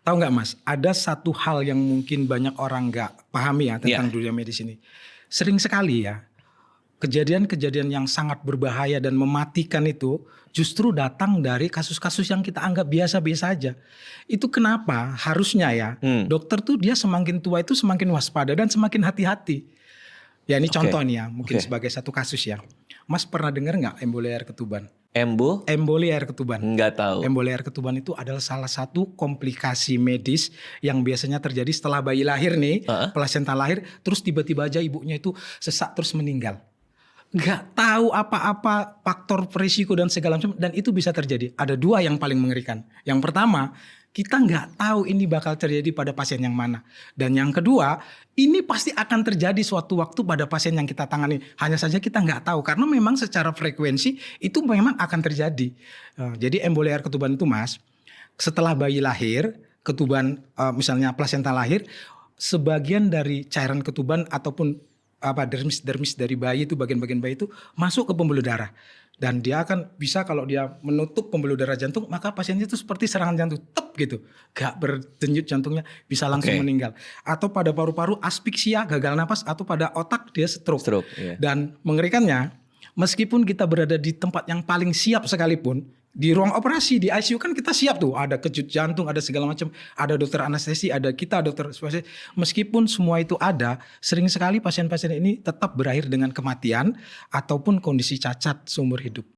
Tahu nggak Mas, ada satu hal yang mungkin banyak orang nggak pahami ya tentang Iya. dunia medis ini. Sering sekali ya, kejadian-kejadian yang sangat berbahaya dan mematikan itu justru datang dari kasus-kasus yang kita anggap biasa-biasa aja. Itu kenapa harusnya ya dokter tuh dia semakin tua itu semakin waspada dan semakin hati-hati. Ya ini Oke. contoh nih ya, mungkin Oke. sebagai satu kasus ya. Mas pernah dengar nggak emboli air ketuban? Embo? Emboli air ketuban. Nggak tahu. Emboli air ketuban itu adalah salah satu komplikasi medis yang biasanya terjadi setelah bayi lahir nih, plasenta lahir, terus tiba-tiba aja ibunya itu sesak terus meninggal. Nggak tahu apa-apa faktor risiko dan segala macam, dan itu bisa terjadi. Ada dua yang paling mengerikan. Yang pertama, kita nggak tahu ini bakal terjadi pada pasien yang mana. Dan yang kedua, ini pasti akan terjadi suatu waktu pada pasien yang kita tangani. Hanya saja kita nggak tahu karena memang secara frekuensi itu memang akan terjadi. Jadi emboli air ketuban itu Mas, setelah bayi lahir, ketuban misalnya plasenta lahir, sebagian dari cairan ketuban ataupun dermis dari bayi itu, bagian-bagian bayi itu masuk ke pembuluh darah. Dan dia akan bisa, kalau dia menutup pembuluh darah jantung, maka pasiennya itu seperti serangan jantung, tep gitu, gak berdenyut jantungnya, bisa langsung meninggal. Atau pada paru-paru aspiksia, gagal napas, atau pada otak dia stroke. Iya. Dan mengerikannya, meskipun kita berada di tempat yang paling siap sekalipun, di ruang operasi, di ICU kan kita siap tuh, ada kejut jantung, ada segala macam, ada dokter anestesi, ada kita dokter spesialis. Meskipun semua itu ada, sering sekali pasien-pasien ini tetap berakhir dengan kematian ataupun kondisi cacat seumur hidup.